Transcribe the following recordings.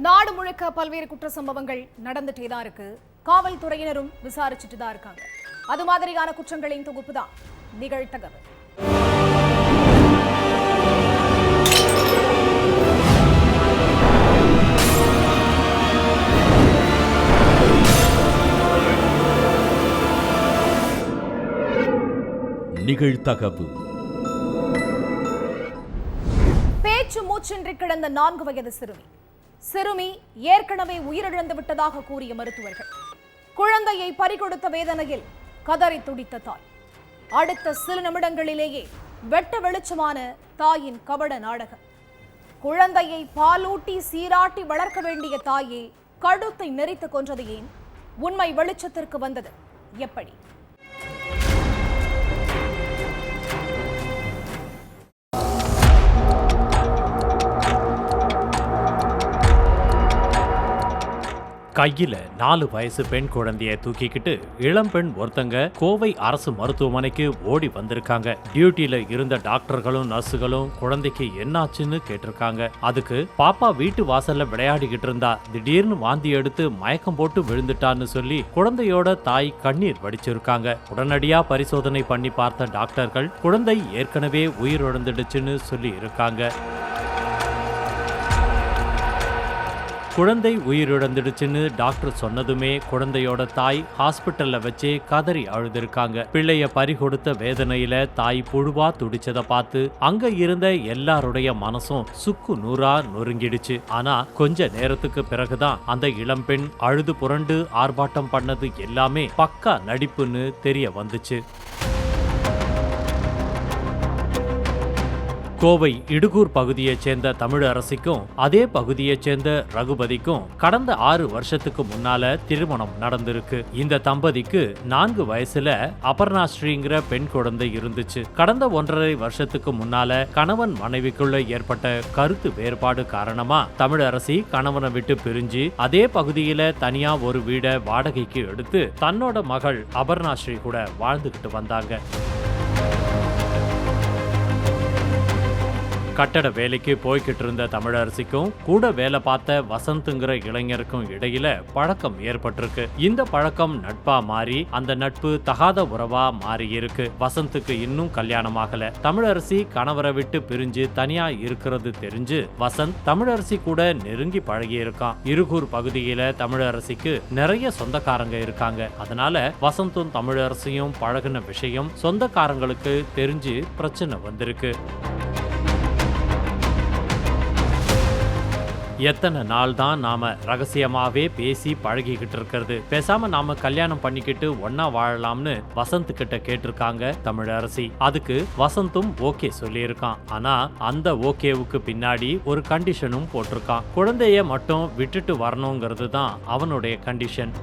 நாடு முழுக்க பல்வேறு குற்ற சம்பவங்கள் நடந்துட்டே தான் இருக்கு. காவல்துறையினரும் விசாரிச்சுட்டு தான் இருக்காங்க. அது மாதிரியான குற்றங்களின் தொகுப்பு தான் நிகழ்தகவு. நிகழ்தகவு. பேச்சு மூச்சின்றி கிடந்த 4 வயது சிறுமி ஏற்கனவே உயிரிழந்து விட்டதாக கூறிய மருத்துவர்கள். குழந்தையை பறிகொடுத்த வேதனையில் கதறி துடித்த தாய். அடுத்த சில நிமிடங்களிலேயே வெட்ட வெளிச்சமான தாயின் கபட நாடகம். குழந்தையை பாலூட்டி சீராட்டி வளர்க்க வேண்டிய தாயே கழுத்தை நெரித்து கொன்றது ஏன்? உண்மை வெளிச்சத்திற்கு வந்தது எப்படி? கையில 4 வயசு பெண் குழந்தைய தூக்கிக்கிட்டு இளம்பெண் ஒருத்தங்க கோவை அரசு மருத்துவமனைக்கு ஓடி வந்திருக்காங்க. டியூட்டில இருந்த டாக்டர்களும் நர்ஸுகளும் குழந்தைக்கு என்னாச்சுன்னு கேட்டிருக்காங்க. அதுக்கு பாப்பா வீட்டு வாசல்ல விளையாடிக்கிட்டு இருந்தா, திடீர்னு வாந்தி எடுத்து மயக்கம் போட்டு விழுந்துட்டான்னு சொல்லி குழந்தையோட தாய் கண்ணீர் வடிச்சிருக்காங்க. உடனடியா பரிசோதனை பண்ணி பார்த்த டாக்டர்கள் குழந்தை ஏற்கனவே உயிரிழந்துடுச்சுன்னு சொல்லி இருக்காங்க. குழந்தை உயிரிழந்துடுச்சுன்னு டாக்டர் சொன்னதுமே குழந்தையோட தாய் ஹாஸ்பிட்டல்ல வச்சே கதறி அழுதுருக்காங்க. பிள்ளைய பறிகொடுத்த வேதனையில தாய் புழுவா துடிச்சதை பார்த்து அங்க இருந்த எல்லாருடைய மனசும் சுக்கு நூறா நொறுங்கிடுச்சு. ஆனா கொஞ்ச நேரத்துக்கு பிறகுதான் அந்த இளம்பெண் அழுது புரண்டு ஆர்ப்பாட்டம் பண்ணது எல்லாமே பக்கா நடிப்புன்னு தெரிய வந்துச்சு. கோவை இடுகூர் பகுதியைச் சேர்ந்த தமிழரசிக்கும் அதே பகுதியைச் சேர்ந்த ரகுபதிக்கும் கடந்த 6 வருஷத்துக்கு முன்னால திருமணம் நடந்திருக்கு. இந்த தம்பதிக்கு 4 வயசுல அபர்ணாஸ்ரீங்கிற பெண் குழந்தை இருந்துச்சு. கடந்த 1.5 வருஷத்துக்கு முன்னால கணவன் மனைவிக்குள்ள ஏற்பட்ட கருத்து வேறுபாடு காரணமா தமிழரசி கணவனை விட்டு பிரிஞ்சு அதே பகுதியில தனியா ஒரு வீடை வாடகைக்கு எடுத்து தன்னோட மகள் அபர்ணாஸ்ரீ கூட வாழ்ந்துகிட்டு வந்தாங்க. கட்டட வேலைக்கு போய்கிட்டு இருந்த தமிழரசிக்கும் கூட வேலை பார்த்த வசந்த்ங்கிற இளைஞருக்கும் இடையில பழக்கம் ஏற்பட்டிருக்கு. இந்த பழக்கம் நட்பா மாறி அந்த நட்பு தகாத உறவா மாறி இருக்கு. வசந்துக்கு இன்னும் கல்யாணம் ஆகல. தமிழரசி கணவரை விட்டு பிரிஞ்சு தனியா இருக்கிறது தெரிஞ்சு வசந்த் தமிழரசி கூட நெருங்கி பழகி இருக்கான். இருகூர் பகுதியில தமிழரசிக்கு நிறைய சொந்தக்காரங்க இருக்காங்க. அதனால வசந்தும் தமிழரசியும் பழகின விஷயம் சொந்தக்காரங்களுக்கு தெரிஞ்சு பிரச்சனை வந்திருக்கு. எத்தனை நாள் தான் நாம ரகசியமாவே பேசி பழகிக்கிட்டு இருக்கிறது, பேசாம நாம கல்யாணம் பண்ணிக்கிட்டு ஒன்னா வாழலாம்னு வசந்த் கிட்ட கேட்டிருக்காங்க தமிழரசி. அதுக்கு வசந்தும் ஓகே சொல்லியிருக்கான். ஆனா அந்த ஓகேவுக்கு பின்னாடி ஒரு கண்டிஷனும் போட்டிருக்கான். குழந்தைய மட்டும் விட்டுட்டு வரணுங்கிறது தான் அவனுடைய கண்டிஷன்.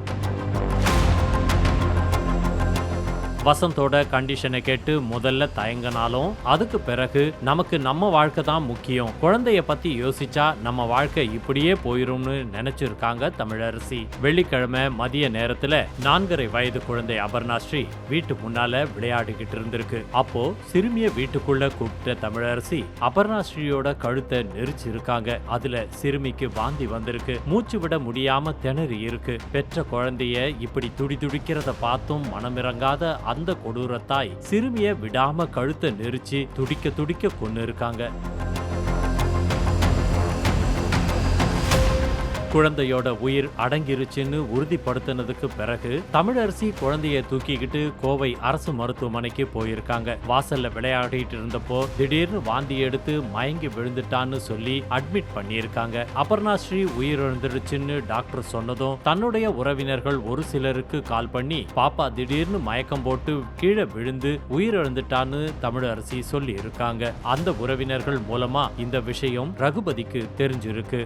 வசந்தோட கண்டிஷனை கேட்டு முதல்ல தயங்கினாலும் அதுக்கு பிறகு நமக்கு நம்ம வாழ்க்கை தான் முக்கியம், குழந்தைய பத்தி யோசிச்சா நம்ம வாழ்க்கை இப்படியே போயிரும்னு நினைச்சிருக்காங்க தமிழரசி. வெள்ளிக்கிழமை மதிய நேரத்துல 4.5 வயது குழந்தை அபர்ணாஸ்ரீ வீட்டு முன்னால விளையாடிக்கிட்டு இருந்திருக்கு. அப்போ சிறுமிய வீட்டுக்குள்ள கூப்பிட்ட தமிழரசி அபர்ணாஸ்ரீயோட கழுத்தை நெரிச்சிருக்காங்க. அதுல சிறுமிக்கு வாந்தி வந்திருக்கு. மூச்சு விட முடியாம திணறி இருக்கு. பெற்ற குழந்தைய இப்படி துடிக்கிறத பார்த்தும் மனமிறங்காத அந்த கொடூரத்தாய் சிறுமிய விடாம கழுத்தை நெரிச்சு துடிக்க கொன்னு இருக்காங்க. குழந்தையோட உயிர் அடங்கிருச்சுன்னு உறுதிப்படுத்தினதுக்கு பிறகு தமிழரசி குழந்தைய தூக்கிக்கிட்டு கோவை அரசு மருத்துவமனைக்கு போயிருக்காங்க. வாசல்ல விளையாடிட்டு இருந்தப்போ திடீர்னு வாந்தி எடுத்து மயங்கி விழுந்துட்டான்னு சொல்லி அட்மிட் பண்ணியிருக்காங்க. அபர்ணாஸ்ரீ உயிரிழந்துருச்சுன்னு டாக்டர் சொன்னதும் தன்னுடைய உறவினர்கள் ஒரு சிலருக்கு கால் பண்ணி பாப்பா திடீர்னு மயக்கம் போட்டு கீழே விழுந்து உயிரிழந்துட்டான்னு தமிழரசி சொல்லி இருக்காங்க. அந்த உறவினர்கள் மூலமா இந்த விஷயம் ரகுபதிக்கு தெரிஞ்சிருக்கு.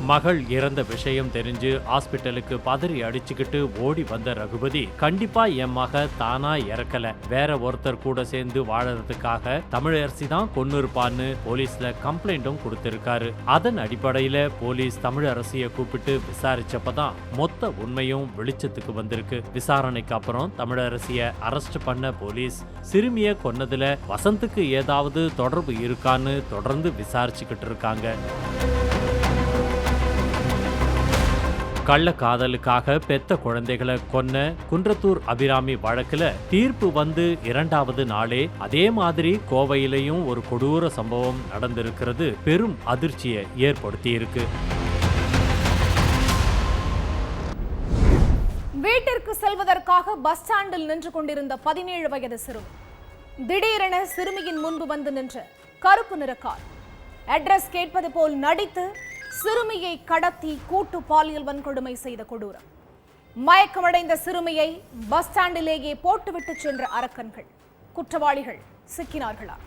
மகள் இறந்த விஷயம் தெரிஞ்சு ஹாஸ்பிட்டலுக்கு பதறி அடிச்சுக்கிட்டு ஓடி வந்த ரகுபதி கண்டிப்பா என் மக தானா இறக்கல, வேற ஒருத்தர் கூட சேர்ந்து வாழறதுக்காக தமிழரசி தான் கொன்னு இருப்பான்னு போலீஸ்ல கம்ப்ளைண்டும் கொடுத்திருக்காரு. அதன் அடிப்படையில போலீஸ் தமிழரசியை கூப்பிட்டு விசாரிச்சப்பதான் மொத்த உண்மையும் வெளிச்சத்துக்கு வந்திருக்கு. விசாரணைக்கு அப்புறம் தமிழரசிய அரெஸ்ட் பண்ண போலீஸ் சிறுமிய கொன்னதுல வசந்துக்கு ஏதாவது தொடர்பு இருக்கான்னு தொடர்ந்து விசாரிச்சுக்கிட்டு இருக்காங்க. கள்ள காதலுக்காக பெத்த குழந்தைகளை கொன்ன குன்றத்தூர் அபிராமி வழக்குல தீர்ப்பு வந்து 2வது நாளே அதே மாதிரி கோவையிலையும் ஒரு கொடூர சம்பவம் நடந்திருக்கிறது பெரும் அதிர்ச்சியை ஏற்படுத்தி இருக்கு. வீட்டிற்கு செல்வதற்காக பஸ் ஸ்டாண்டில் நின்று கொண்டிருந்த 17 வயது சிறுமி திடீரென சிறுமியின் முன்பு வந்து நின்ற கருப்பு நிற கார் அட்ரஸ் கேட்பது போல் நடித்து சிறுமியை கடத்தி கூட்டு பாலியல் வன்கொடுமை செய்த கொடூரம். மயக்கமடைந்த சிறுமியை பஸ் ஸ்டாண்டிலேயே போட்டுவிட்டு சென்ற அரக்கன்கள். குற்றவாளிகள் சிக்கினார்களா?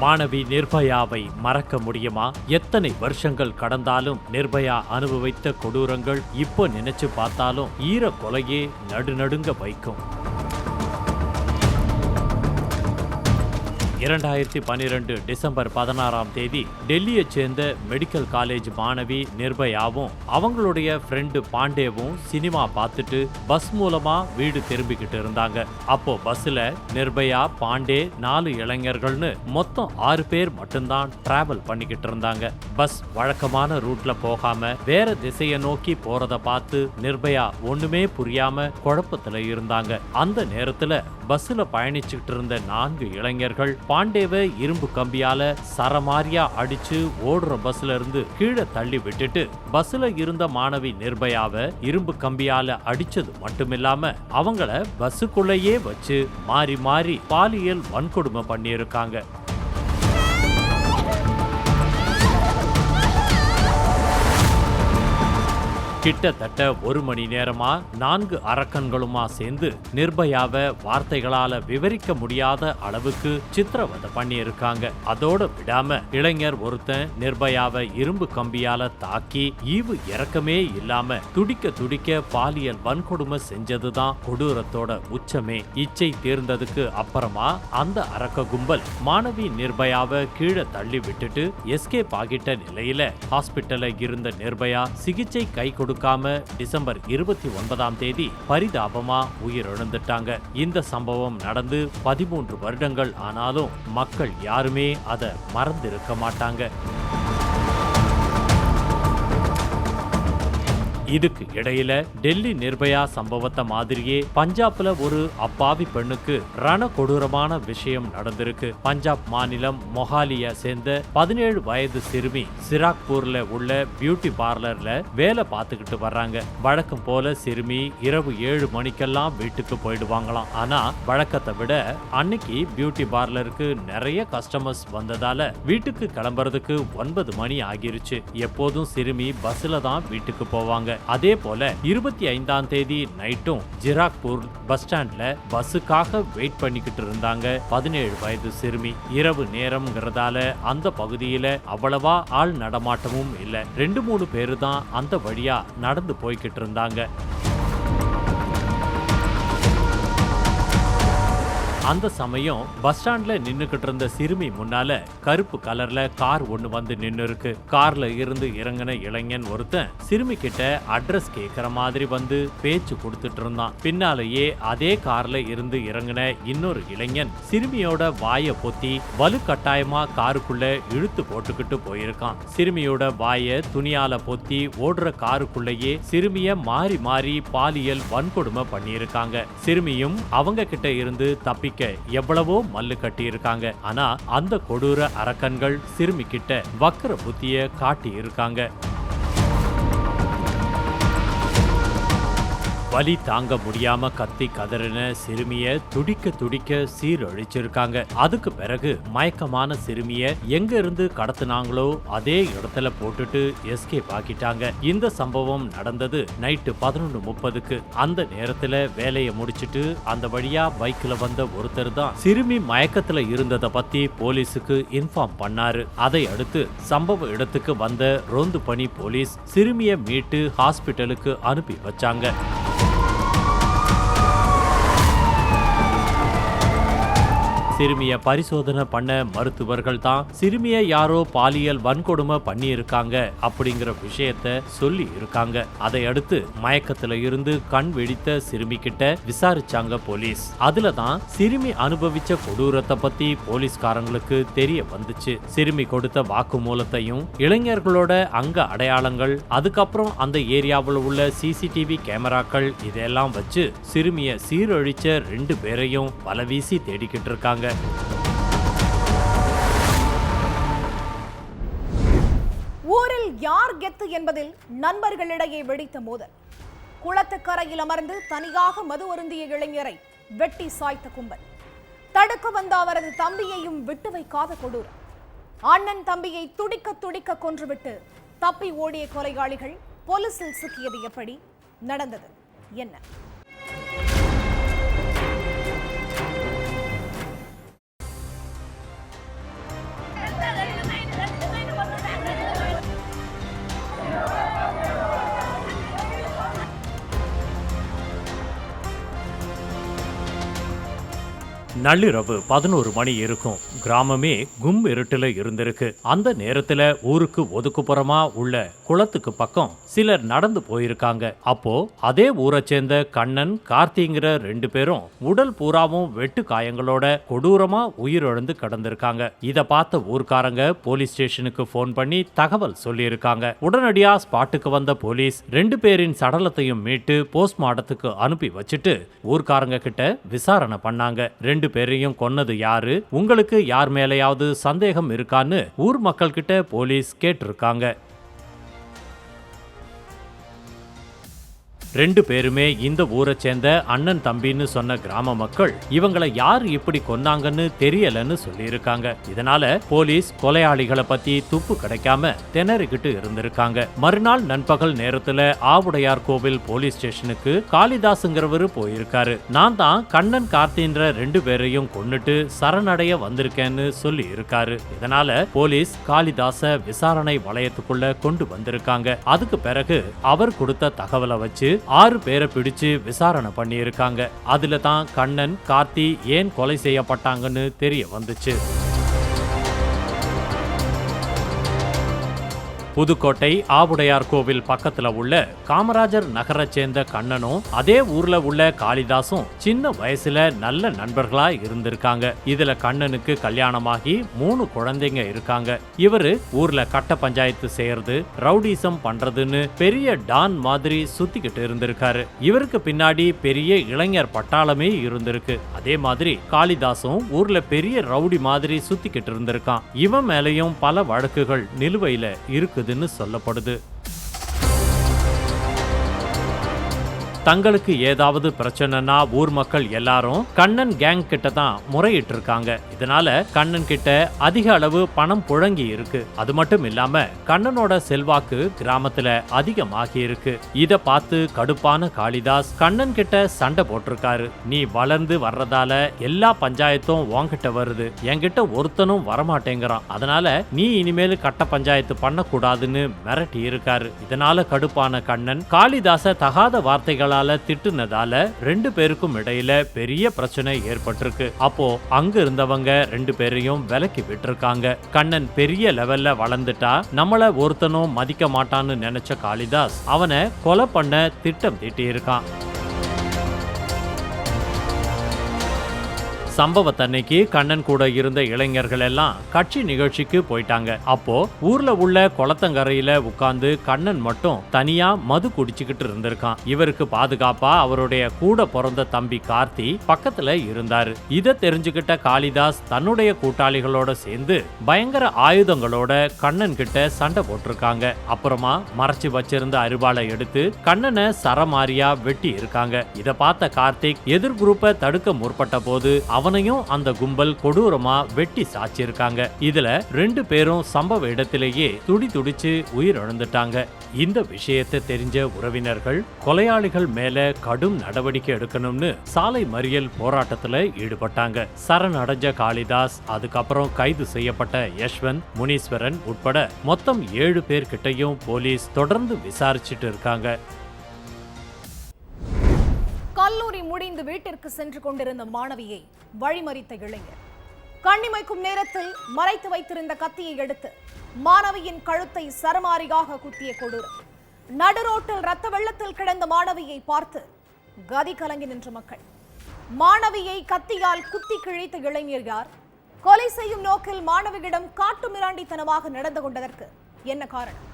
மாணவி நிர்பயாவை மறக்க முடியுமா? எத்தனை வருஷங்கள் கடந்தாலும் நிர்பயா அனுபவித்த கொடூரங்கள் இப்போ நினைச்சு பார்த்தாலும் ஈர கொலையே நடுநடுங்க வைக்கும். 2012 டிசம்பர் 16ஆம் தேதி டெல்லியைச் சேர்ந்த மெடிக்கல் காலேஜ் மாணவி நிர்பயாவும் அவங்களுடைய ஃப்ரெண்டு பாண்டேவும் சினிமா பார்த்துட்டு பஸ் மூலமா வீடு திரும்பிக்கிட்டு இருந்தாங்க. அப்போ பஸ்ல நிர்பயா, பாண்டே, 4 இளைஞர்கள்னு மொத்தம் 6 பேர் மட்டும்தான் டிராவல் பண்ணிக்கிட்டு இருந்தாங்க. பஸ் வழக்கமான ரூட்ல போகாம வேற திசையை நோக்கி போறத பார்த்து நிர்பயா ஒண்ணுமே புரியாம குழப்பத்துல இருந்தாங்க. அந்த நேரத்துல பஸ்ல பயணிச்சுக்கிட்டு இருந்த 4 இளைஞர்கள் பாண்டேவை இரும்பு கம்பியால சரமாரியா அடிச்சு ஓடுற பஸ்ல இருந்து கீழே தள்ளி விட்டுட்டு பஸ்ல இருந்த மாணவி நிர்பயாவை இரும்பு கம்பியால அடிச்சது மட்டுமில்லாம அவங்கள பஸ்ஸுக்குள்ளேயே வச்சு மாறி மாறி பாலியல் வன்கொடுமை பண்ணியிருக்காங்க. கிட்டத்தட்ட 1 மணி நேரமா 4 அரக்கன்களுமா சேர்ந்து நிர்பயாவை வார்த்தைகளால விவரிக்க முடியாத அளவுக்கு சித்திரவதை பண்ணி இருக்காங்க. அதோட விடாம இளைஞர் ஒருத்தன் நிர்பயாவை இரும்பு கம்பியால தாக்கி ஈவு இறக்கமே இல்லாம துடிக்க துடிக்க பாலியல் வன்கொடுமை செஞ்சதுதான் கொடூரத்தோட உச்சமே. இச்சை தீர்ந்ததுக்கு அப்புறமா அந்த அரக்க கும்பல் மாணவி நிர்பயாவை கீழே தள்ளி விட்டுட்டு எஸ்கேப் ஆகிட்ட நிலையில ஹாஸ்பிட்டல்ல இருந்த நிர்பயா சிகிச்சை கை கொடுக்காம டிசம்பர் 29ஆம் தேதி பரிதாபமா உயிரிழந்துட்டாங்க. இந்த சம்பவம் நடந்து 13 வருடங்கள் ஆனாலும் மக்கள் யாருமே அதை மறந்திருக்க மாட்டாங்க. இதுக்கு இடையில டெல்லி நிர்பயா சம்பவத்தை மாதிரியே பஞ்சாப்ல ஒரு அப்பாவி பெண்ணுக்கு ரண கொடூரமான விஷயம் நடந்திருக்கு. பஞ்சாப் மாநிலம் மொஹாலியை சேர்ந்த 17 வயது சிறுமி சிராக்பூர்ல உள்ள பியூட்டி பார்லர்ல வேலை பார்த்துக்கிட்டு வர்றாங்க. வழக்கம் போல சிறுமி இரவு 7 மணிக்கெல்லாம் வீட்டுக்கு போயிடுவாங்களாம். ஆனா வழக்கத்தை விட அன்னைக்கு பியூட்டி பார்லருக்கு நிறைய கஸ்டமர்ஸ் வந்ததால வீட்டுக்கு கிளம்புறதுக்கு 9 மணி ஆகிருச்சு. எப்போதும் சிறுமி பஸ்ல தான் வீட்டுக்கு போவாங்க. அதே போல 25ஆம் தேதி நைட்டும் ஜிராக்பூர் பஸ் ஸ்டாண்ட்ல பஸ்ஸுக்காக வெயிட் பண்ணிக்கிட்டு இருந்தாங்க 17 வயது சிறுமி. இரவு நேரம்ங்கிறதால அந்த பகுதியில அவ்வளவா ஆள் நடமாட்டமும் இல்ல. 2-3 பேரு தான் அந்த வழியா நடந்து போய்கிட்டு இருந்தாங்க. அந்த சமயம் பஸ் ஸ்டாண்ட்ல நின்னுக்கிட்டு இருந்த சிறுமி முன்னால கருப்பு கலர்ல கார் ஒண்ணு வந்து நின்னு இருக்கு. கார்ல இருந்து இறங்கின இளைஞன் ஒருத்தன் சிறுமி கிட்ட அட்ரஸ் கேட்கிற மாதிரி வந்து பேச்சு கொடுத்துட்டு இருந்தான். பின்னாலேயே அதே கார்ல இருந்து இறங்கின இன்னொரு இளைஞன் சிறுமியோட வாயை பொத்தி வலுக்கட்டாயமா காருக்குள்ள இழுத்து போட்டுக்கிட்டு போயிருக்கான். சிறுமியோட வாயை துணியால பொத்தி ஓடுற காருக்குள்ளேயே சிறுமிய மாறி மாறி பாலியல் வன்கொடுமை பண்ணியிருக்காங்க. சிறுமியும் அவங்க கிட்ட இருந்து தப்பி எவ்வளவோ மல்லு கட்டி இருக்காங்க. ஆனா அந்த கொடூர அரக்கன்கள் சிறுமி கிட்ட வக்கர புத்திய காட்டி இருக்காங்க. வலி தாங்க முடியாம கத்தி கதறின சிறுமிய துடிக்க துடிக்க சீரழிச்சிருக்காங்க. அதுக்கு பிறகு மயக்கமான சிறுமிய எங்க இருந்து கடத்தினாங்களோ அதே இடத்துல போட்டுட்டு எஸ்கேப் ஆக்கிட்டாங்க. இந்த சம்பவம் நடந்தது நைட்டு 11:30க்கு. அந்த நேரத்துல வேலையை முடிச்சிட்டு அந்த வழியா பைக்ல வந்த ஒருத்தர் தான் சிறுமி மயக்கத்துல இருந்ததை பத்தி போலீஸுக்கு இன்ஃபார்ம் பண்ணாரு. அதை அடுத்து சம்பவ இடத்துக்கு வந்த ரோந்து பணி போலீஸ் சிறுமிய மீட்டு ஹாஸ்பிட்டலுக்கு அனுப்பி வச்சாங்க. சிறுமிய பரிசோதனை பண்ண மருத்துவர்கள் தான் சிறுமிய யாரோ பாலியல் வன்கொடுமை பண்ணி இருக்காங்க அப்படிங்கிற விஷயத்த சொல்லி இருக்காங்க. அதை அடுத்து மயக்கத்துல இருந்து கண் வெடித்த சிறுமி கிட்ட விசாரிச்சாங்க போலீஸ். அதுல தான் சிறுமி அனுபவிச்ச கொடூரத்தை பத்தி போலீஸ்காரங்களுக்கு தெரிய வந்துச்சு. சிறுமி கொடுத்த வாக்குமூலத்தையும் இளைஞர்களோட அங்க அடையாளங்கள், அதுக்கப்புறம் அந்த ஏரியாவில் உள்ள சிசிடிவி கேமராக்கள் இதெல்லாம் வச்சு சிறுமிய சீரழிச்ச 2 பேரையும் வலவீசி தேடிக்கிட்டு இருக்காங்க. ஊரில் யார் கெத்து என்பதில் நண்பர்களிடையே வெடித்த மோதல். குளத்துக்கரையில் அமர்ந்து தனியாக மது அருந்திய இளைஞரை வெட்டி சாய்த்த கும்பல். தடுக்க வந்த அவரது தம்பியையும் விட்டு வைக்காத கொடூரம். அண்ணன் தம்பியை துடிக்க துடிக்க கொன்றுவிட்டு தப்பி ஓடிய கொலையாளிகள் போலீசில் சிக்கியது எப்படி நடந்தது என்ன? நள்ளிரவு 11 மணி இருக்கும். கிராமமே கும் இருட்டுல இருந்திருக்கு. அந்த நேரத்துல ஊருக்கு ஒதுக்குப்புறமா உள்ள குளத்துக்கு பக்கம் சிலர் நடந்து போயிருக்காங்க. அப்போ அதே ஊரை சேர்ந்த கண்ணன், கார்த்திங்கிற 2 பேரும் உடல் பூராவும் வெட்டு காயங்களோட கொடூரமா உயிரிழந்து கிடந்திருக்காங்க. இத பார்த்த ஊர்க்காரங்க போலீஸ் ஸ்டேஷனுக்கு போன் பண்ணி தகவல் சொல்லியிருக்காங்க. உடனடியா ஸ்பாட்டுக்கு வந்த போலீஸ் 2 பேரின் சடலத்தையும் மீட்டு போஸ்ட்மார்ட்டத்துக்கு அனுப்பி வச்சுட்டு ஊர்க்காரங்க கிட்ட விசாரணை பண்ணாங்க. 2 பேரையும் கொன்னது யாரு, உங்களுக்கு யார் மேலையாவது சந்தேகம் இருக்கான்னு ஊர் மக்கள் கிட்ட போலீஸ் கேட்டிருக்காங்க. 2 பேருமே இந்த ஊரை சேர்ந்த அண்ணன் தம்பின்னு சொன்ன கிராம மக்கள் இவங்களை யார் இப்படி கொன்னாங்கன்னு தெரியலன்னு சொல்லியிருக்காங்க. இதனால போலீஸ் கொலையாளிகளை பத்தி துப்பு கிடைக்காம திணறிக்கிட்டு இருந்திருக்காங்க. மறுநாள் நண்பகல் நேரத்துல ஆவுடையார் கோவில் போலீஸ் ஸ்டேஷனுக்கு காளிதாசுங்கிறவரு போயிருக்காரு. நான் தான் கண்ணன், கார்த்தின்ற 2 பேரையும் கொன்னுட்டு சரணடைய வந்திருக்கேன்னு சொல்லி இருக்காரு. இதனால போலீஸ் காளிதாச விசாரணை வளையத்துக்குள்ள கொண்டு வந்திருக்காங்க. அதுக்கு பிறகு அவர் கொடுத்த தகவலை வச்சு 6 பேரை பிடிச்சு விசாரணை பண்ணி இருக்காங்க. அதுல தான் கண்ணன், கார்த்தி ஏன் கொலை செய்யப்பட்டாங்கன்னு தெரிய வந்துச்சு. புதுக்கோட்டை ஆவுடையார் கோவில் பக்கத்துல உள்ள காமராஜர் நகரை சேர்ந்த கண்ணனும் அதே ஊர்ல உள்ள காளிதாசும் சின்ன வயசுல நல்ல நண்பர்களா இருந்திருக்காங்க. இதுல கண்ணனுக்கு கல்யாணமாகி 3 குழந்தைங்க இருக்காங்க. இவரு ஊர்ல கட்ட பஞ்சாயத்து செய்யறது, ரவுடிசம் பண்றதுன்னு பெரிய டான் மாதிரி சுத்திக்கிட்டு இருந்திருக்காரு. இவருக்கு பின்னாடி பெரிய இளைஞர் பட்டாளமே இருந்திருக்கு. அதே மாதிரி காளிதாசும் ஊர்ல பெரிய ரவுடி மாதிரி சுத்திக்கிட்டு இருந்திருக்கான். இவன் மேலையும் பல வழக்குகள் நிலுவையில இருக்கு சொல்லப்படுது. தங்களுக்கு ஏதாவது பிரச்சனைனா ஊர் மக்கள் எல்லாரும் கண்ணன் கேங் கிட்ட தான் முறையிட்டு இருக்காங்க. இதனால கண்ணன் கிட்ட அதிக அளவு பணம் புழங்கி இருக்கு. அது மட்டும் இல்லாம கண்ணனோட செல்வாக்கு கிராமத்துல அதிகமாகி இருக்கு. இத பார்த்து கடுப்பான காளிதாஸ் கண்ணன் கிட்ட சண்டை போட்டிருக்காரு. நீ வளர்ந்து வர்றதால எல்லா பஞ்சாயத்தும் உன்கிட்ட வருது, என்கிட்ட ஒருத்தனும் வரமாட்டேங்கிறான். அதனால நீ இனிமேல் கட்ட பஞ்சாயத்து பண்ணக்கூடாதுன்னு மிரட்டி இருக்காரு. இதனால கடுப்பான கண்ணன் காளிதாச தகாத வார்த்தைகள் திட்டுனதால 2 பேருக்கும் இடையில பெரிய பிரச்சனை ஏற்பட்டிருக்கு. அப்போ அங்க இருந்தவங்க 2 பேரையும் விலக்கி விட்டுருக்காங்க. கண்ணன் பெரிய லெவல்ல வளர்ந்துட்டா நம்மள ஒருத்தனும் மதிக்க மாட்டான்னு நினைச்ச காளிதாஸ் அவனை கொலை பண்ண திட்டம் தீட்டி இருக்கான். சம்பவத்தன்னைக்கு கண்ணன் கூட இருந்த இளைஞர்கள் எல்லாம் கட்சி நிகழ்ச்சிக்கு போயிட்டாங்க. அப்போ ஊர்ல உள்ள குளத்தங்கரையில உட்கார்ந்து கண்ணன் மட்டும் தனியா மது குடிச்சுக்கிட்டு இருந்திருக்கான். இவருக்கு பாதுகாப்பா அவருடைய கூட பிறந்த தம்பி கார்த்தி பக்கத்துல இருந்தாரு. இத தெரிஞ்சுக்கிட்ட காளிதாஸ் தன்னுடைய கூட்டாளிகளோட சேர்ந்து பயங்கர ஆயுதங்களோட கண்ணன் கிட்ட சண்டை போட்டிருக்காங்க. அப்புறமா மறைச்சு வச்சிருந்த அருவாளை எடுத்து கண்ணனை சரமாரியா வெட்டி இருக்காங்க. இத பார்த்த கார்த்திக் எதிர் குரூப்பை தடுக்க முற்பட்ட போது அவனையும் அந்த கும்பல் கொடூரமா வெட்டி சாச்சிருக்காங்க. இதுல 2 பேரும் சம்பவ இடத்திலேயே துடிச்சு உயிரிழந்துட்டாங்க. இந்த விஷயத்தை தெரிஞ்ச உறவினர்கள் கொலையாளிகள் மேல கடும் நடவடிக்கை எடுக்கணும்னு சாலை மறியல் போராட்டத்துல ஈடுபட்டாங்க. சரணடைஞ்ச காளிதாஸ், அதுக்கப்புறம் கைது செய்யப்பட்ட யஷ்வந்த், முனீஸ்வரன் உட்பட மொத்தம் 7 பேர் கிட்டையும் போலீஸ் தொடர்ந்து விசாரிச்சுட்டு இருக்காங்க. கல்லூரி முடிந்து வீட்டிற்கு சென்று கொண்டிருந்த மாணவியை வழிமறித்த இளைஞர் கண்ணிமைக்கும் நேரத்தில் மறைத்து வைத்திருந்த கத்தியை எடுத்து மாணவியின் கழுத்தை சரமாரியாக குத்திய கொடூரம். நடுரோட்டில் ரத்த வெள்ளத்தில் கிடந்த மாணவியை பார்த்து கதி கலங்கி நின்ற மக்கள். மாணவியை கத்தியால் குத்தி கிழித்த இளைஞர் யார்? கொலை செய்யும் நோக்கில் மாணவியிடம் காட்டு மிராண்டித்தனமாக நடந்து கொண்டதற்கு என்ன காரணம்?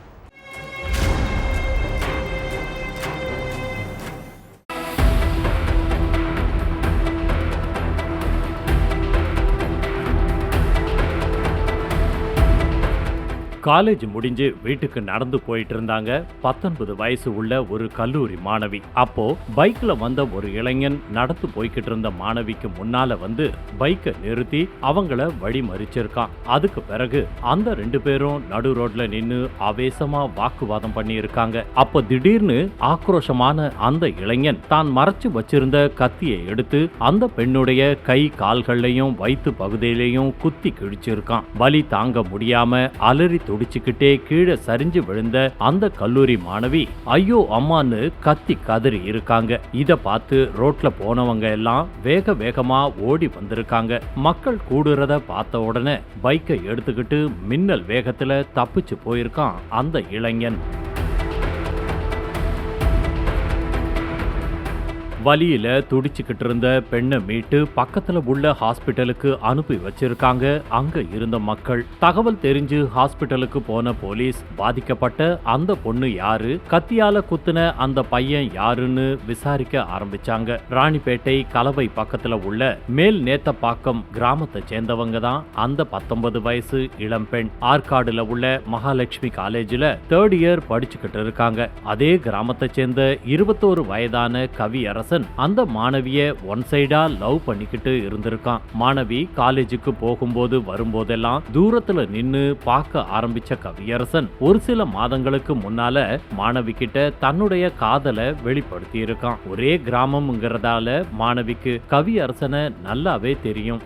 காலேஜ் முடிஞ்சு வீட்டுக்கு நடந்து போயிட்டு இருந்தாங்க 19 வயசு உள்ள ஒரு கல்லூரி மாணவி. அப்போ பைக்ல வந்த ஒரு இளைஞன் நடந்து போய்கிட்டு இருந்த மாணவிக்கு முன்னால வந்து பைக்கை நிறுத்தி அவங்கள வழி மறிச்சிருக்கான். அதுக்கு பிறகு அந்த 2 பேரும் நடு ரோட்ல நின்னு ஆவேசமா வாக்குவாதம் பண்ணி இருக்காங்க. அப்போ திடீர்னு ஆக்ரோஷமான அந்த இளைஞன் தான் மறைச்சு வச்சிருந்த கத்தியை எடுத்து அந்த பெண்ணுடைய கை கால்களையும் வயிற்று பகுதியிலையும் குத்தி கிழிச்சிருக்கான். வலி தாங்க முடியாம அலறி துடிச்சுக்கிட்டே கீழே சரிஞ்சு விழுந்த அந்த கல்லூரி மாணவி ஐயோ அம்மான்னு கத்தி கதறி இருக்காங்க. இத பார்த்து ரோட்ல போனவங்க எல்லாம் வேக வேகமா ஓடி வந்திருக்காங்க. மக்கள் கூடுறத பார்த்த உடனே பைக்கை எடுத்துக்கிட்டு மின்னல் வேகத்துல தப்பிச்சு போயிருக்கான் அந்த இளைஞன். வலியில துடிச்சுக்கிட்டு இருந்த பெண்ணை மீட்டு பக்கத்துல உள்ள ஹாஸ்பிட்டலுக்கு அனுப்பி வச்சிருக்காங்க அங்க இருந்த மக்கள். தகவல் தெரிஞ்சு ஹாஸ்பிட்டலுக்கு போன போலீஸ் பாதிக்கப்பட்ட அந்த பொண்ணு யாரு, கத்தியால குத்துன அந்த பையன் யாருன்னு விசாரிக்க ஆரம்பிச்சாங்க. ராணிப்பேட்டை கலவை பக்கத்துல உள்ள மேல் நேத்தப்பாக்கம் கிராமத்தை சேர்ந்தவங்க தான் அந்த 19 வயசு இளம்பெண். ஆற்காடுல உள்ள மகாலட்சுமி காலேஜ்ல 3rd இயர் படிச்சுக்கிட்டு இருக்காங்க. அதே கிராமத்தை சேர்ந்த 21 வயதான கவியரசன் அந்த மாணவிய ஒன் சைடா லவ் பண்ணிக்கிட்டு இருந்திருக்கான். மாணவி காலேஜுக்கு போகும்போது வரும்போதெல்லாம் தூரத்துல நின்னு பார்க்க ஆரம்பிச்ச கவியரசன் ஒரு சில மாதங்களுக்கு முன்னால மாணவி கிட்ட தன்னுடைய காதலை வெளிப்படுத்தி இருக்கான். ஒரே கிராமம்ங்கிறதால மாணவிக்கு கவியரசனை நல்லாவே தெரியும்.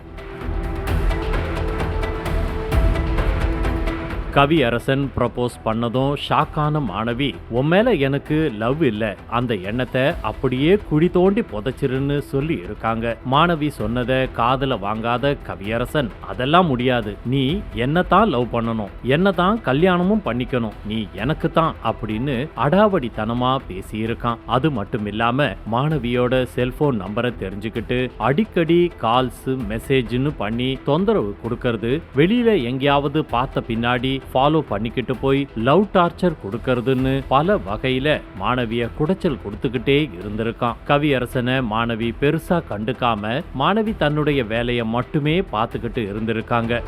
கவியரசன் ப்ரப்போஸ் பண்ணதும் ஷாக்கான மாணவி உன் மேல எனக்கு லவ் இல்ல, அந்த எண்ணத்தை அப்படியே குழி தோண்டி புதைச்சிருன்னு சொல்லி இருக்காங்க. மாணவி சொன்னதை காதுல வாங்காத கவியரசன் அதெல்லாம் முடியாது, நீ என்னதான் லவ் பண்ணணும், என்னதான் கல்யாணமும் பண்ணிக்கணும், நீ எனக்கு தான் அப்படின்னு அடாவடித்தனமா பேசியிருக்கான். அது மட்டும் இல்லாம மாணவியோட செல்போன் நம்பரை தெரிஞ்சுக்கிட்டு அடிக்கடி கால்ஸ் மெசேஜ்னு பண்ணி தொந்தரவு கொடுக்கறது, வெளியில எங்கேயாவது பார்த்த பின்னாடி ஃபாலோ பண்ணிக்கிட்டு போய் லவ் டார்ச்சர் கொடுக்கறதுன்னு பல வகையில மாணவிய குடைச்சல் கொடுத்துக்கிட்டே இருந்திருக்கான். கவியரசனை மாணவி பெருசா கண்டுக்காம மாணவி தன்னுடைய வேலையை மட்டுமே பார்த்துக்கிட்டு இருந்திருக்காங்க.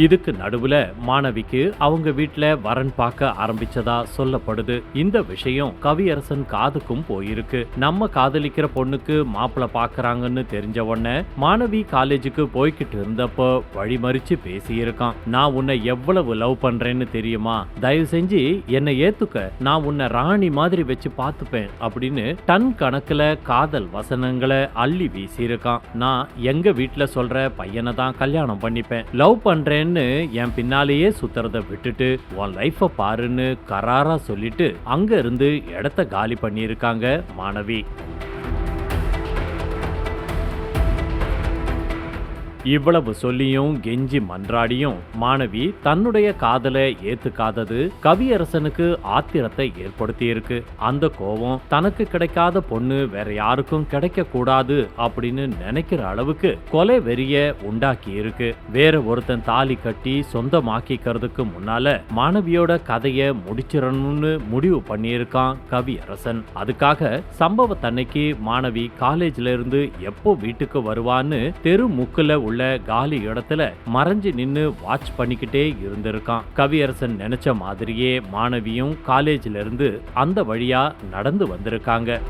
இதுக்கு நடுவுல மாணவிக்கு அவங்க வீட்டுல வரன் பார்க்க ஆரம்பிச்சதா சொல்லப்படுது. இந்த விஷயம் கவியரசன் காதுக்கும் போயிருக்கு. நம்ம காதலிக்கிற பொண்ணுக்கு மாப்பிள்ள பாக்குறாங்கன்னு தெரிஞ்ச உடனே மாணவி காலேஜுக்கு போய்கிட்டு இருந்தப்போ வழிமறிச்சு பேசியிருக்கான். நான் உன்னை எவ்வளவு லவ் பண்றேன்னு தெரியுமா, தயவு செஞ்சு என்னை ஏத்துக்க, நான் உன்னை ராணி மாதிரி வச்சு பார்த்துப்பேன் அப்படின்னு டன் கணக்குல காதல் வசனங்களை அள்ளி வீசியிருக்கான். நான் எங்க வீட்டுல சொல்ற பையனை தான் கல்யாணம் பண்ணிப்பேன், லவ் பண்றேன் என் பின்னாலேயே சுத்துறத விட்டுட்டு உன் லைஃப பாருன்னு கராரா சொல்லிட்டு அங்க இருந்து இடத்த காலி பண்ணியிருக்காங்க மாணவி. இவ்வளவு சொல்லியும் கெஞ்சி மன்றாடியும் மாணவி தன்னுடைய காதலை ஏத்துக்காதது கவியரசனுக்கு ஆத்திரத்தை ஏற்படுத்தி இருக்கு. அந்த கோபம் தனக்கு கிடைக்காத பொண்ணு வேற யாருக்கும் கிடைக்க கூடாது அப்படின்னு நினைக்கிற அளவுக்கு கொலை வெறிய உண்டாக்கி இருக்கு. வேற ஒருத்தன் தாலி கட்டி சொந்தமாக்கிக்கிறதுக்கு முன்னால மாணவியோட கதைய முடிச்சிடணும்னு முடிவு பண்ணியிருக்கான் கவியரசன். அதுக்காக சம்பவத்தன்னைக்கு மாணவி காலேஜ்ல இருந்து எப்போ வீட்டுக்கு வருவான்னு தெரு முக்குல உள்ள காலி இடத்துல மறைஞ்சு நின்னு வாட்ச் பண்ணிக்கிட்டே இருந்திருக்கான். கவியரசன் நினைச்ச மாதிரியே மாணவியும் காலேஜ்ல இருந்து அந்த வழியா நடந்து வந்திருக்காங்க.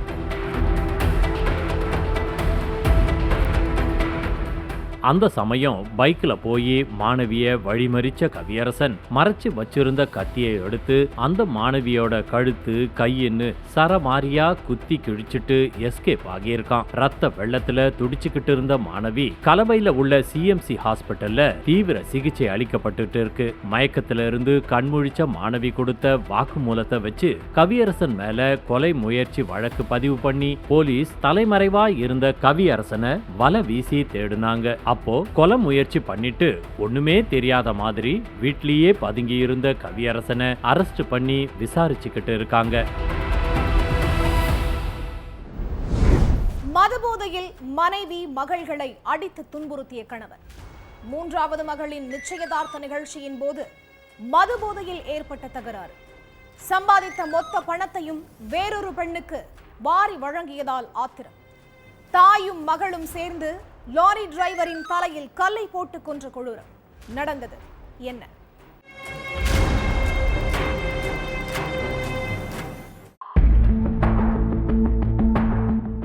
அந்த சமயம் பைக்ல போய் மாணவிய வழிமறிச்ச கவியரசன் மறைச்சு வச்சிருந்த கத்தியை எடுத்து அந்த மாணவியோட கழுத்து கையின்னு சரமாரியா குத்தி கிழிச்சிட்டு எஸ்கேப் ஆகியிருக்கான். ரத்த வெள்ளத்துல துடிச்சுக்கிட்டு இருந்த மாணவி கலவையில உள்ள சிஎம்சி ஹாஸ்பிட்டல்ல தீவிர சிகிச்சை அளிக்கப்பட்டு இருக்கு. மயக்கத்துல இருந்து கண்முழிச்ச மாணவி கொடுத்த வாக்குமூலத்தை வச்சு கவியரசன் மேல கொலை முயற்சி வழக்கு பதிவு பண்ணி போலீஸ் தலைமறைவா இருந்த கவியரசனை வலை வீசி தேடினாங்க. அப்போ கொலை முயற்சி பண்ணிட்டு ஒண்ணுமே தெரியாத மாதிரி வீட்லயே பதுங்கி இருந்த கவியரசனை அரெஸ்ட் பண்ணி விசாரிச்சுக்கிட்டு இருக்காங்க. மதுபோதையில் மனைவி மகள்களை அடித்து துன்புறுத்திய கணவர். மூன்றாவது மகளின் நிச்சயதார்த்த நிகழ்ச்சியின் போது மதுபோதையில் ஏற்பட்ட தகராறு. சம்பாதித்த மொத்த பணத்தையும் வேறொரு பெண்ணுக்கு வாரி வழங்கியதால் ஆத்திரம். தாயும் மகளும் சேர்ந்து லாரி டிரைவரின் தலையில் கல்லை போட்டு கொன்ற கொடூரம். நடந்தது என்ன?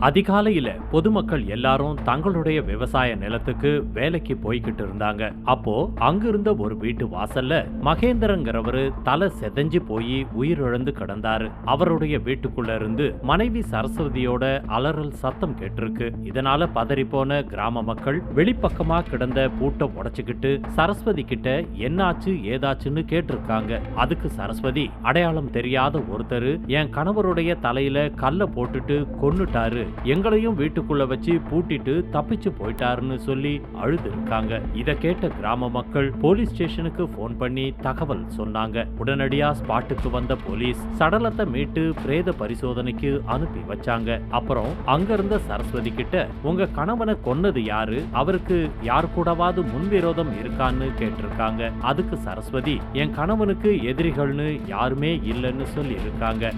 அதிகாலையில பொதுமக்கள் எல்லாரும் தங்களுடைய விவசாய நிலத்துக்கு வேலைக்கு போய்கிட்டு இருந்தாங்க. அப்போ அங்கிருந்த ஒரு வீட்டு வாசல்ல மகேந்திரங்கிறவரு தலை செதஞ்சு போய் உயிரிழந்து கிடந்தாரு. அவருடைய வீட்டுக்குள்ள இருந்து மனைவி சரஸ்வதியோட அலறல் சத்தம் கேட்டிருக்கு. இதனால பதறிப்போன கிராம மக்கள் வெளிப்பக்கமா கிடந்த பூட்டை உடைச்சுக்கிட்டு சரஸ்வதி கிட்ட என்னாச்சு ஏதாச்சுன்னு கேட்டிருக்காங்க. அதுக்கு சரஸ்வதி, அடையாளம் தெரியாத ஒருத்தர் என் கணவருடைய தலையில கல்ல போட்டுட்டு கொன்னுட்டாரு, எங்களையும் வீட்டுக்குள்ள வச்சு பூட்டிட்டு தப்பிச்சு போயிட்டாருன்னு சொல்லி அழுது இருக்காங்க. இத கேட்ட கிராம மக்கள் போலீஸ் ஸ்டேஷனுக்கு போன் பண்ணி தகவல் சொன்னாங்க. உடனடியா ஸ்பாட்டுக்கு வந்த போலீஸ் சடலத்தை மீட்டு பிரேத பரிசோதனைக்கு அனுப்பி வச்சாங்க. அப்புறம் அங்க இருந்த சரஸ்வதி கிட்ட, உங்க கணவனை கொன்னது யாரு, அவருக்கு யார் கூடவாது முன்விரோதம் இருக்கான்னு கேட்டிருக்காங்க. அதுக்கு சரஸ்வதி, என் கணவனுக்கு எதிரிகள்னு யாருமே இல்லைன்னு சொல்லி இருக்காங்க.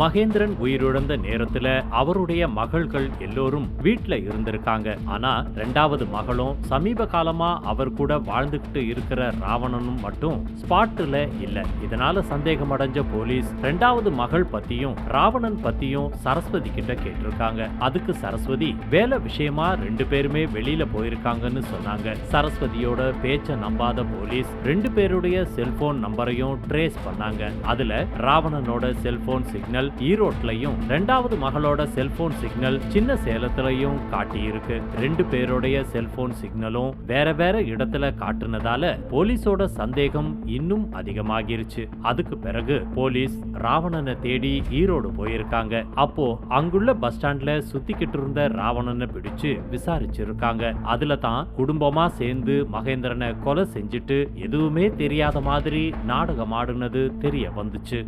மகேந்திரன் உயிரிழந்த நேரத்துல அவருடைய மகள்கள் எல்லோரும் வீட்ல இருந்திருக்காங்க. ஆனா ரெண்டாவது மகளும் சமீப காலமா அவர் கூட வாழ்ந்துகிட்டு இருக்கிற ராவணனும் மட்டும் ஸ்பாட்ல இல்ல. இதனால சந்தேகம் அடைஞ்ச போலீஸ் ரெண்டாவது மகள் பத்தியும் ராவணன் பத்தியும் சரஸ்வதி கிட்ட கேட்டிருக்காங்க. அதுக்கு சரஸ்வதி, வேலை விஷயமா 2 பேருமே வெளியில போயிருக்காங்கன்னு சொன்னாங்க. சரஸ்வதியோட பேச்ச நம்பாத போலீஸ் 2 பேருடைய செல்போன் நம்பரையும் ட்ரேஸ் பண்ணாங்க. அதுல ராவணனோட செல்போன் சிக்னல் ஈரோட்லயும் ரெண்டாவது மகளோட செல்போன் சிக்னல் சின்ன சேலத்திலையும் காட்டியிருக்கு. 2 பேருடைய செல்போன் சிக்னலும் வேற வேற இடத்துல காட்டுனதால போலீஸோட சந்தேகம் இன்னும் அதிகமாகிருச்சு. அதுக்கு பிறகு போலீஸ் ராவணனை தேடி ஈரோடு போயிருக்காங்க. அப்போ அங்குள்ள பஸ் ஸ்டாண்ட்ல சுத்திக்கிட்டு இருந்த ராவணனை பிடிச்சு விசாரிச்சிருக்காங்க. அதுல தான் குடும்பமா சேர்ந்து மகேந்திரனை கொலை செஞ்சுட்டு எதுவுமே தெரியாத மாதிரி நாடகம் ஆடுனது தெரிய வந்துச்சு.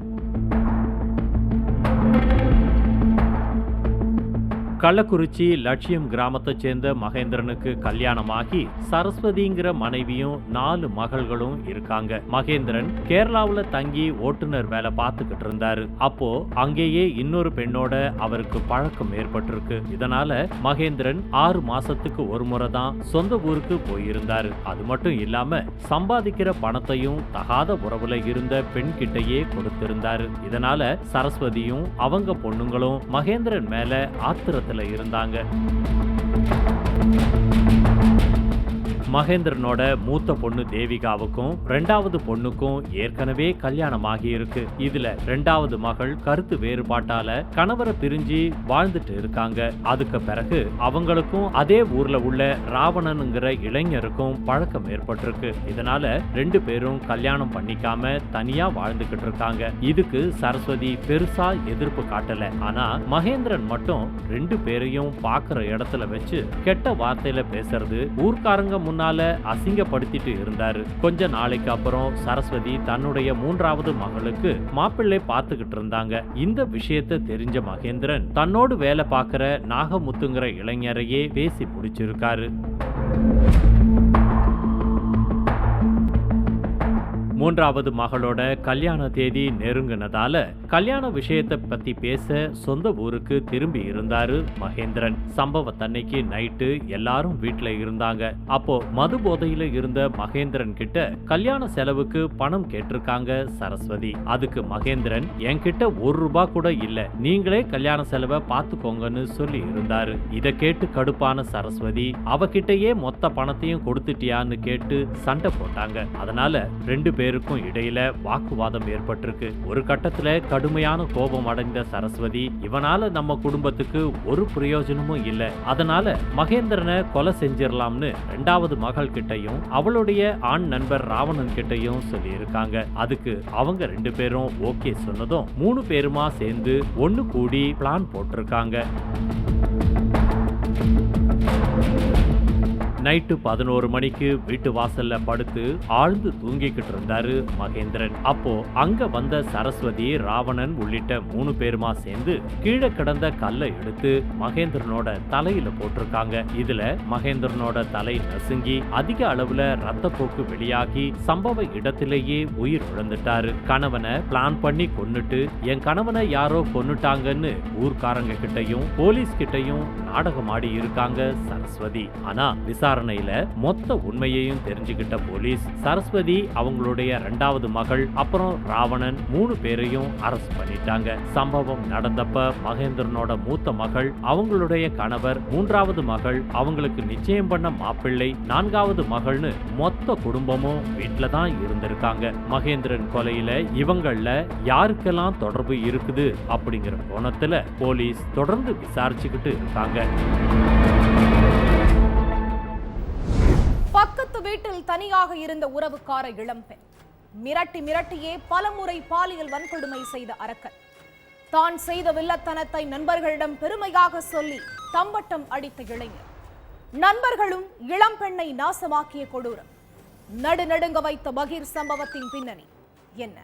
கள்ளக்குறிச்சி லட்சியம் கிராமத்தை சேர்ந்த மகேந்திரனுக்கு கல்யாணமாகி சரஸ்வதிங்கிற மனைவியும் 4 மகள்களும் இருக்காங்க. மகேந்திரன் கேரளாவுல தங்கி ஓட்டுநர் வேலை பார்த்துக்கிட்டு இருந்தாரு. அப்போ அங்கேயே இன்னொரு பெண்ணோட அவருக்கு பழக்கம் ஏற்பட்டிருக்கு. இதனால மகேந்திரன் 6 மாசத்துக்கு ஒரு முறை தான் சொந்த ஊருக்கு போயிருந்தாரு. அது மட்டும் இல்லாம சம்பாதிக்கிற பணத்தையும் தகாத உறவுல இருந்த பெண் கிட்டையே கொடுத்திருந்தாரு. இதனால சரஸ்வதியும் அவங்க பொண்ணுங்களும் மகேந்திரன் மேல ஆத்திரத்துல இருந்தாங்க. மகேந்திரனோட மூத்த பொண்ணு தேவிகாவுக்கும் 2வது பொண்ணுக்கும் ஏற்கனவே கல்யாணம் ஆகி இருக்கு. இதுல 2வது மகள் கருத்து வேறுபாட்டால கணவரை பிரிஞ்சு வாழ்ந்துட்டு இருக்காங்க. அதுக்கு பிறகு அவங்களுக்கும் அதே ஊர்ல உள்ள ராவணனுங்கிற இளைஞருக்கும் பழக்கம் ஏற்பட்டிருக்கு. இதனால 2 பேரும் கல்யாணம் பண்ணிக்காம தனியா வாழ்ந்துகிட்டு இருக்காங்க. இதுக்கு சரஸ்வதி பெருசா எதிர்ப்பு காட்டல. ஆனா மகேந்திரன் மட்டும் 2 பேரையும் பாக்குற இடத்துல வச்சு கெட்ட வார்த்தையில பேசுறது, ஊர்க்காரங்க முன்னால அசிங்கப்படுத்திட்டு இருந்தாரு. கொஞ்ச நாளைக்கு அப்புறம் சரஸ்வதி தன்னுடைய 3வது மகளுக்கு மாப்பிள்ளை பார்த்துக்கிட்டு இருந்தாங்க. இந்த விஷயத்தை தெரிஞ்ச மகேந்திரன் தன்னோடு வேலை பார்க்கிற நாகமுத்துங்கிற இளைஞரையே பேசி முடிச்சிருக்காரு. 3வது மகளோட கல்யாண தேதி நெருங்கினதால கல்யாண விஷயத்தை பத்தி பேச சொந்த ஊருக்கு திரும்பி இருந்தாரு மகேந்திரன். சம்பவத்தன்னைக்கு நைட்டு எல்லாரும் வீட்டுல இருந்தாங்க. அப்போ மது போதையில இருந்த மகேந்திரன் கிட்ட கல்யாண செலவுக்கு பணம் கேட்டிருக்காங்க சரஸ்வதி. அதுக்கு மகேந்திரன், என்கிட்ட ₹1 கூட இல்ல, நீங்களே கல்யாண செலவை பார்த்துக்கோங்கன்னு சொல்லி இருந்தாரு. இத கேட்டு கடுப்பான சரஸ்வதி அவகிட்டயே மொத்த பணத்தையும் கொடுத்துட்டியான்னு கேட்டு சண்டை போட்டாங்க. அதனால 2 பேருக்கும் இடையில வாக்குவாதம் ஏற்பட்டிருக்கு. ஒரு கட்டத்துல கடுமையான கோபம் அடைந்த சரஸ்வதி, இவனால நம்ம குடும்பத்துக்கு ஒரு பிரயோஜனமும் இல்ல, அதனால மகேந்திரனை கொலை செஞ்சிடலாம்னு 2வது மகள் கிட்டையும் அவளுடைய ஆண் நண்பர் ராவணன் கிட்டையும் சொல்லி இருக்காங்க. அதுக்கு அவங்க 2 பேரும் ஓகே சொன்னதும் 3 பேருமா சேர்ந்து ஒண்ணு கூடி பிளான் போட்டிருக்காங்க. நைட்டு 11 மணிக்கு வீட்டு வாசல்ல படுத்து ஆழ்ந்து தூங்கிக்கிட்டு இருந்தாரு மகேந்திரன். அப்போ அங்க வந்த சரஸ்வதி, ராவணன் உள்ளிட்ட 3 பேருமா சேர்ந்து கீழே கிடந்த கல்லை எடுத்து மகேந்திரனோட தலையில போட்டிருக்காங்க. இதுல மகேந்திரனோட தலை நசுங்கி அதிக அளவுல ரத்தப்போக்கு வெளியாகி சம்பவ இடத்திலேயே உயிர் இழந்துட்டாரு. கணவனை பிளான் பண்ணி கொன்னுட்டு என் கணவனை யாரோ கொன்னுட்டாங்கன்னு ஊர்க்காரங்க கிட்டையும் போலீஸ் கிட்டையும் நாடகமாடி இருக்காங்க சரஸ்வதி. ஆனா விசாரணையில மொத்த உண்மையையும் தெரிஞ்சுக்கிட்ட போலீஸ் சரஸ்வதி, அவங்களுடைய 2வது மகள், அப்புறம் ராவணன் 3 பேரையும் அரெஸ்ட் பண்ணிட்டாங்க. சம்பவம் நடந்தப்ப மகேந்திரனோட மூத்த மகள், அவங்களுடைய கணவர், 3வது மகள், அவங்களுக்கு நிச்சயம் பண்ண மாப்பிள்ளை, 4வது மகள்னு மொத்த குடும்பமும் வீட்டுல தான் இருந்திருக்காங்க. மகேந்திரன் கொலையில இவங்கள யாருக்கெல்லாம் தொடர்பு இருக்குது அப்படிங்கிற கோணத்துல போலீஸ் தொடர்ந்து விசாரிச்சுக்கிட்டு இருக்காங்க. பக்கத்து வீட்டில் தனியாக இருந்த உறவுக்கார இளம்பெண் மிரட்டியே பலமுறை பாலியல் வன்கொடுமை செய்த அரக்கன் தான் செய்த வில்லத்தனத்தை நண்பர்களிடம் பெருமையாக சொல்லி தம்பட்டம் அடித்த இளைஞர், நண்பர்களும் இளம்பெண்ணை நாசமாக்கிய கொடூரம், நடுநடுங்க வைத்த பகீர் சம்பவத்தின் பின்னணி என்ன?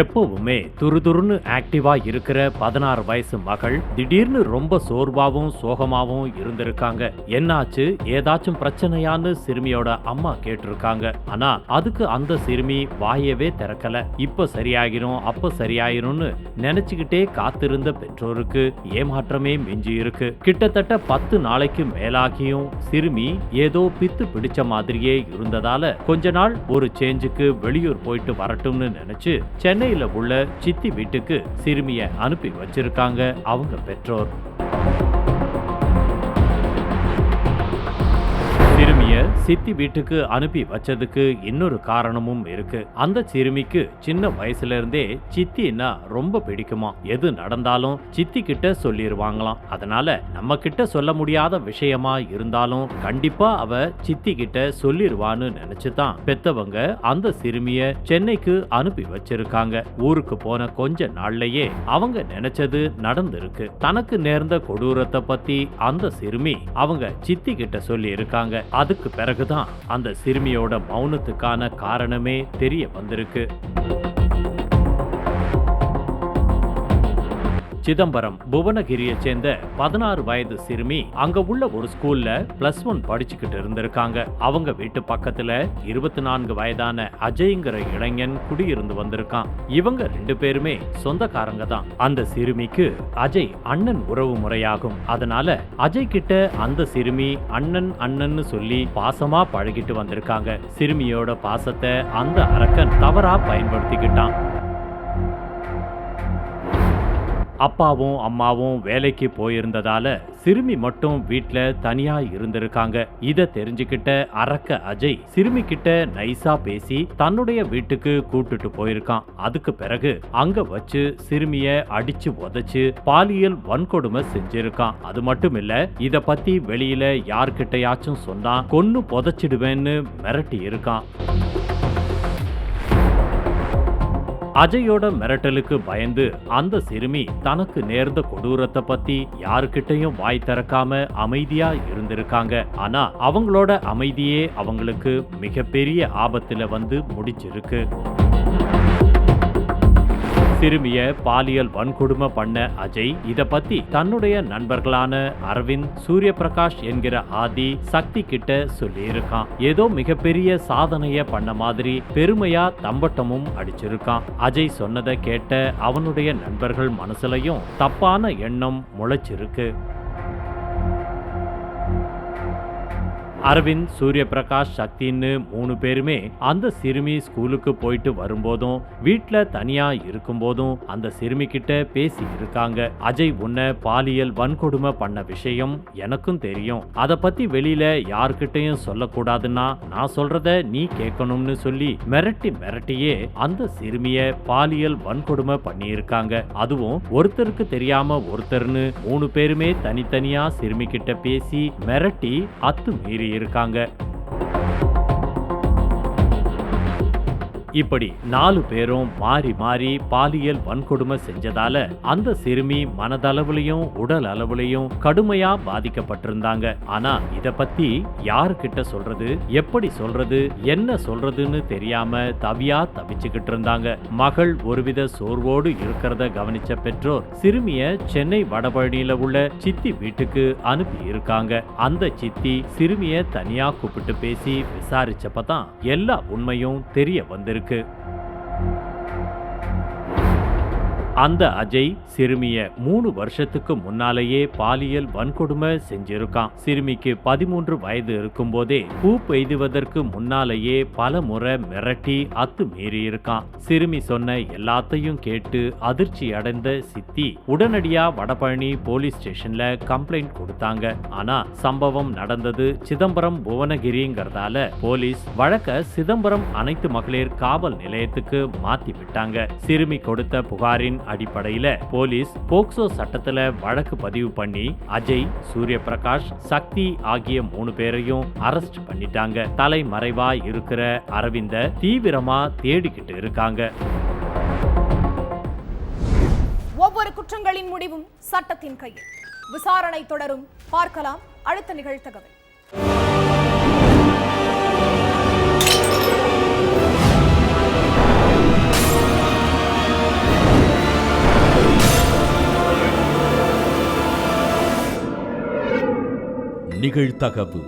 எப்பவுமே துருதுருன்னு ஆக்டிவா இருக்கிற 16 வயசு மகள் திடீர்னு ரொம்ப சோர்வாவும் சோகமாவும் இருந்திருக்காங்க. என்னாச்சு, ஏதாச்சும் பிரச்சனையான்னு சிறுமியோட அம்மா கேட்டிருக்காங்க. ஆனா அதுக்கு அந்த சிறுமி வாயவே திறக்கல. இப்ப சரியாகிரும் அப்ப சரியாயிரும்னு நினைச்சுக்கிட்டே காத்திருந்த பெற்றோருக்கு ஏமாற்றமே மிஞ்சி இருக்கு. கிட்டத்தட்ட 10 நாளைக்கு மேலாகியும் சிறுமி ஏதோ பித்து பிடிச்ச மாதிரியே இருந்ததால கொஞ்ச நாள் ஒரு சேஞ்சுக்கு வெளியூர் போயிட்டு வரட்டும்னு நினைச்சு சென்னையில உள்ள சித்தி வீட்டுக்கு சிறுமிய அனுப்பி வச்சிருக்காங்க அவங்க பெற்றோர். சிறுமிய சித்தி வீட்டுக்கு அனுப்பி வச்சதுக்கு இன்னொரு காரணமும் இருக்கு. அந்த சிறுமிக்கு சின்ன வயசுல இருந்தே சித்தின்னா ரொம்ப பிடிக்குமா. எது நடந்தாலும் சித்தி கிட்ட சொல்லிருவாங்களாம். அதனால நம்ம கிட்ட சொல்ல முடியாத விஷயமா இருந்தாலும் கண்டிப்பா அவ சித்தி கிட்ட சொல்லிருவான்னு நினைச்சுதான் பெத்தவங்க அந்த சிறுமிய சென்னைக்கு அனுப்பி வச்சிருக்காங்க. ஊருக்கு போன கொஞ்ச நாள்லயே அவங்க நினைச்சது நடந்திருக்கு. தனக்கு நேர்ந்த கொடூரத்தை பத்தி அந்த சிறுமி அவங்க சித்தி கிட்ட சொல்லி இருக்காங்க. அதுக்கு பிறகுதான் அந்த சிறுமியோட மௌனத்துக்கான காரணமே தெரிய வந்திருக்கு. சிதம்பரம் புவனகிரியை சேர்ந்த 16 வயது சிறுமி அங்க உள்ள ஒரு ஸ்கூல்ல +1 படிச்சுக்கிட்டு இருந்திருக்காங்க. அவங்க வீட்டு பக்கத்துல 24 வயதான அஜய்ங்கிற இளைஞன் குடியிருந்து வந்திருக்கான். இவங்க 2 பேருமே சொந்தக்காரங்க தான். அந்த சிறுமிக்கு அஜய் அண்ணன் உறவு முறையாகும். அதனால அஜய் கிட்ட அந்த சிறுமி அண்ணன் அண்ணன்னு சொல்லி பாசமா பழகிட்டு வந்திருக்காங்க. சிறுமியோட பாசத்தை அந்த அரக்கன் தவறா பயன்படுத்திக்கிட்டான். அப்பாவும் அம்மாவும் வேலைக்கு போயிருந்ததால சிறுமி மட்டும் வீட்ல தனியா இருந்திருக்காங்க. இத தெரிஞ்சுக்கிட்ட அரக்க அஜய் சிறுமி கிட்ட நைஸா பேசி தன்னுடைய வீட்டுக்கு கூட்டிட்டு போயிருக்கான். அதுக்கு பிறகு அங்க வச்சு சிறுமிய அடிச்சு உதைச்சு பாலியல் வன்கொடுமை செஞ்சிருக்கான். அது மட்டும் இல்ல, இத பத்தி வெளியில யார்கிட்டயாச்சும் சொன்னா கொன்னு புதைச்சிடுவேன்னு மிரட்டி இருக்கான். அஜயோட மிரட்டலுக்கு பயந்து அந்த சிறுமி தனக்கு நேர்ந்த கொடூரத்தை பத்தி யாருக்கிட்டையும் வாய் திறக்காம அமைதியா இருந்திருக்காங்க. ஆனா அவங்களோட அமைதியே அவங்களுக்கு மிகப்பெரிய ஆபத்துல வந்து முடிச்சிருக்கு. சிறுமிய பாலியல் வன்கொடுமை பண்ண அஜய் இத பத்தி தன்னுடைய நண்பர்களான அரவிந்த், சூரிய பிரகாஷ் என்கிற ஆதி, சக்தி கிட்ட சொல்லியிருக்கான். ஏதோ மிகப்பெரிய சாதனைய பண்ண மாதிரி பெருமையா தம்பட்டமும் அடிச்சிருக்கான். அஜய் சொன்னதை கேட்ட அவனுடைய நண்பர்கள் மனசுலயும் தப்பான எண்ணம் முளைச்சிருக்கு. அரவிந்த், சூரிய பிரகாஷ், சக்தின்னு 3 பேருமே அந்த சிறுமி ஸ்கூலுக்கு போயிட்டு வரும்போதும் வீட்ல தனியா இருக்கும்போதும் அந்த சிறுமி கிட்ட பேசி இருக்காங்க. அஜய் உன்னை பாலியல் வன்கொடுமை பண்ண விஷயம் எனக்கும் தெரியும். அத பத்தி வெளியில யார்கிட்டையும் சொல்லக்கூடாதுன்னா நான் சொல்றத நீ கேட்கணும்னு சொல்லி மிரட்டியே அந்த சிறுமிய பாலியல் வன்கொடுமை பண்ணியிருக்காங்க. அதுவும் ஒருத்தருக்கு தெரியாம ஒருத்தர்னு 3 பேருமே தனித்தனியா சிறுமி கிட்ட பேசி மிரட்டி அத்துமீறி இருக்காங்க. இப்படி 4 பேரும் மாறி மாறி பாலியல் வன்கொடுமை செஞ்சதால அந்த சிறுமி மனதளவுலையும் உடல் அளவுலையும் கடுமையா பாதிக்கப்பட்டிருந்தாங்க. ஆனா இத பத்தி யாருக்கிட்ட சொல்றது, எப்படி சொல்றது, என்ன சொல்றதுன்னு தெரியாம தவியா தவிச்சுக்கிட்டு இருந்தாங்க. மகள் ஒருவித சோர்வோடு இருக்கிறத கவனிச்ச பெற்றோர் சிறுமிய சென்னை வடபழனியில உள்ள சித்தி வீட்டுக்கு அனுப்பி இருக்காங்க. அந்த சித்தி சிறுமிய தனியா கூப்பிட்டு பேசி விசாரிச்சப்பதான் எல்லா உண்மையும் தெரிய வந்திருக்கு. அந்த அஜய் சிறுமிய 3 வருஷத்துக்கு முன்னாலேயே பாலியல் வன்கொடுமை செஞ்சிருக்கான். சிறுமிக்கு 13 வயது இருக்கும் போதே பூ பெய்துவதற்கு முன்னாலேயே பல முறை மிரட்டி அத்துமீறி இருக்கான். சிறுமி சொன்ன எல்லாத்தையும் கேட்டு அதிர்ச்சி அடைந்த சித்தி உடனடியா வடபழனி போலீஸ் ஸ்டேஷன்ல கம்ப்ளைண்ட் கொடுத்தாங்க. ஆனா சம்பவம் நடந்தது சிதம்பரம் புவனகிரிங்கிறதால போலீஸ் வழக்க சிதம்பரம் அனைத்து மகளிர் காவல் நிலையத்துக்கு மாத்தி விட்டாங்க. சிறுமி கொடுத்த புகாரின் அடிப்படையில போலீஸ் போக்சோ சட்டத்துல வழக்கு பதிவு பண்ணி அஜய், சூரிய பிரகாஷ், சக்தி ஆகிய 3 பேரையும் அரெஸ்ட் பண்ணிட்டாங்க. தலைமறைவா இருக்கிற அரவிந்த தீவிரமா தேடிக்கிட்டு இருக்காங்க. ஒவ்வொரு குற்றங்களின் முடிவும் சட்டத்தின் கையில். விசாரணை தொடரும். பார்க்கலாம் அடுத்த நிகழ்தகவல். நிகழ்தகவு